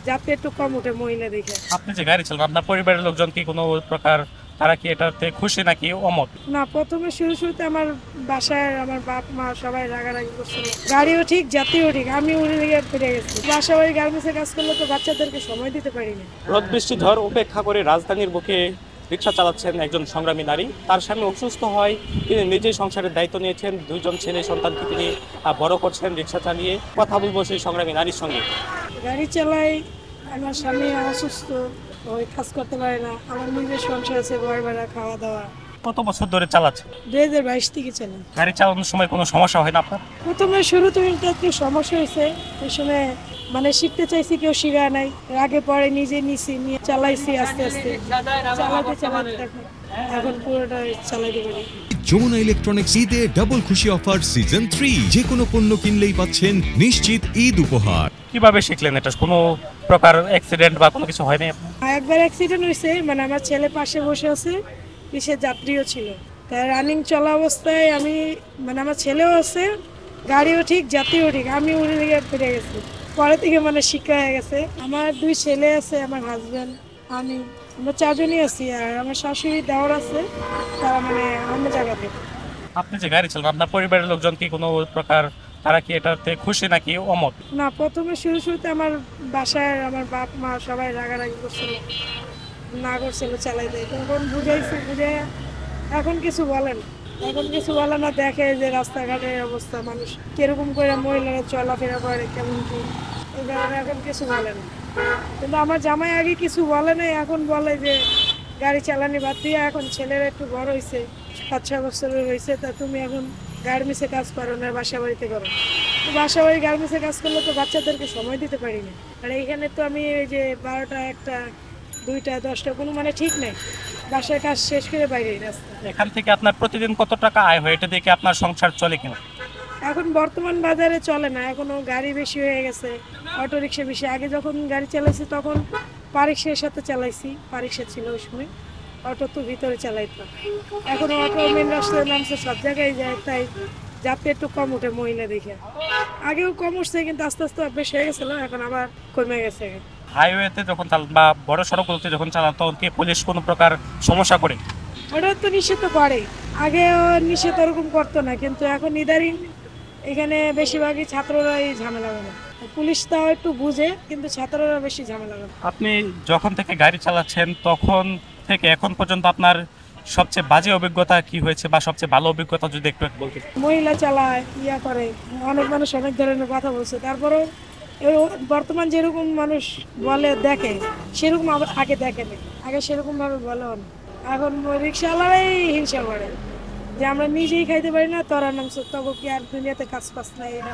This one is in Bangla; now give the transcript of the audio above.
যাতে একটু কম ওঠে মহিলা দেখে। আপনি যে গাড়ি চালান আপনার পরিবারের লোকজন কি কোনো প্রকার তারা কি এটাতে খুশি নাকি অমত? না, প্রথমে শুরুতে আমার বাসায় আমার বাপ মা সবাই রাগারাগি করছিল। গাড়িও ঠিক, জাতিও ঠিক, আমি উড়ে গিয়ে ফিরে গেছি। বাসা বাড়ি গার্মেন্টসে কাজ করলে তো বাচ্চাদেরকে সময় দিতে পারি না। রোদ বৃষ্টি ঝড় উপেক্ষা করে রাজধানীর বুকে রিক্সা চালাচ্ছেন একজন সংগ্রামী নারী। তার স্বামী অসুস্থ হয়, তিনি নিজেই সংসারের দায়িত্ব নিয়েছেন, দুইজন ছেলে সন্তানকে তিনি বড় করছেন রিক্সা চালিয়ে। কথা বলবো সেই সংগ্রামী নারীর সঙ্গে। গাড়ি চালাই, আমার স্বামী অসুস্থ, ওই কাজ করতে পারে না। আমার নিজের সংসার আছে, ঘর ভাড়া, খাওয়া দাওয়া। কত বছর ধরে চালাচ্ছেন? 2022 থেকে চালাই। গাড়ি চালানোর সময় কোনো সমস্যা হয় না আপনার? প্রথমে শুরুতে একটু সমস্যা হয়েছে, ওই সময় মানে শিখতে চাইছি, কেউ শিখায় নাই। আগে পরে নিজে নিছি, নিয়ে চালাইছি আস্তে আস্তে, চালাতে চালাতে এখন পুরোটা চালাইতে পারি। যমুনা ইলেকট্রনিক্স ঈদে ডাবল খুশি অফার সিজন 3, যে কোনো পণ্য কিনলেই পাচ্ছেন নিশ্চিত ঈদ উপহার। কিভাবে শিখলেন এটা? কোনো প্রকার অ্যাক্সিডেন্ট বা কোনো কিছু হয়নি আপনার? একবার অ্যাক্সিডেন্ট হয়েছে, মানে আমার ছেলে পাশে বসে আছে, পিছে যাত্রীও ছিল। তাই রানিং চলা অবস্থায় আমি, মানে আমার ছেলেও আছে, গাড়িও ঠিক, যাত্রীও ঠিক, আমি উড়ে গিয়ে ফিরে গেছি। পরে থেকে মানে শিক্ষা হয়ে গেছে। আমার 2 ছেলে আছে, আমার হাজব্যান্ড, আমি, আমরা 4 জনই আছি। আর আমার শাশুড়ি দেওর আছে, তারা মানে অন্য জায়গাতে। আপনি যে গাড়ি চালান আপনার পরিবারের লোকজন কি কোনো প্রকার তারা কি এটাতে খুশি নাকি অমত? না, প্রথমে শুরুতে আমার বাসায় আমার বাপ মা সবাই রাগারাগি করছিল, না করছিল চালাইতে। তখন বুঝাইছি, বুঝে এখন কিছু বলেন, এখন কিছু বলে না। দেখে যে রাস্তাঘাটের অবস্থা, মানুষ কিরকম করে মহিলারা চলাফেরা করে, কেমন কি, এই কারণে এখন কিছু বলে না। কিন্তু আমার জামাই আগে কিছু বলে নাই, এখন বলে যে গাড়ি চালানি বাদ দিয়ে, এখন ছেলেরা একটু বড় হয়েছে, 5-6 বছরের হয়েছে, তা তুমি এখন গার্মেন্টসে কাজ করো না, বাসা বাড়িতে করো। তো বাসা বাড়ি গার্মেন্টসে কাজ করলে তো বাচ্চাদেরকে সময় দিতে পারি না। আর এইখানে তো আমি এই যে 12টা, 1টা, 2টা, 10টা কোনো মানে ঠিক নেই, বাসার কাজ শেষ করে বাইরে রাস্তা। এখান থেকে আপনার প্রতিদিন কত টাকা আয় হয়? এটা দিয়ে কি আপনার সংসার চলে কিনা? এখন বর্তমান বাজারে চলে না, এখনো গাড়ি বেশি হয়ে গেছে, অটো রিক্সা বেশি। আগে যখন গাড়ি চালাইছি তখন পারিক্সার সাথে চালাইছি, পারিক্সা ছিল ওই সময়, অটো তো ভিতরে চালাইতাম। এখন অটো মেন রাস্তায় নামছে, সব জায়গায় যায়, তাই যাতে একটু কম ওঠে মহিলা দেখে। আগেও কম উঠছে, কিন্তু আস্তে আস্তে অভ্যেস হয়ে গেছিল, এখন আবার কমে গেছে। হাইওয়েতে যখন চালান বা বড় সড়কগুলোতে যখন চালান তখন কি পুলিশ কোনো প্রকার সমস্যা করে? ওটা তো নিষেধ করে, আগেও নিষেধ ওরকম করতো না, কিন্তু এখন ইদারিং এখানে বেশিরভাগই ছাত্ররাই ঝামেলা করে। পুলিশ তাও একটু বুঝে, কিন্তু ছাত্ররা বেশি ঝামেলা করে। আপনি যখন থেকে গাড়ি চালাচ্ছেন তখন থেকে এখন পর্যন্ত আপনার সবচেয়ে বাজে অভিজ্ঞতা কি হয়েছে বা সবচেয়ে ভালো অভিজ্ঞতা যদি একটু বলতেন? মহিলা চালায়, ইয়া করে, অনেক মানুষ অনেক ধরনের কথা বলছে। তারপরেও বর্তমান যেরকম মানুষ বলে দেখে, সেরকম আগে দেখে না, আগে সেরকম ভাবে বলে না। এখন রিক্সাওয়ালারাই হিংসা করে যে আমরা নিজেই খাইতে পারি না, তোরা নামছ, তবু কি আর দুনিয়াতে কাজ পাস নাই, এটা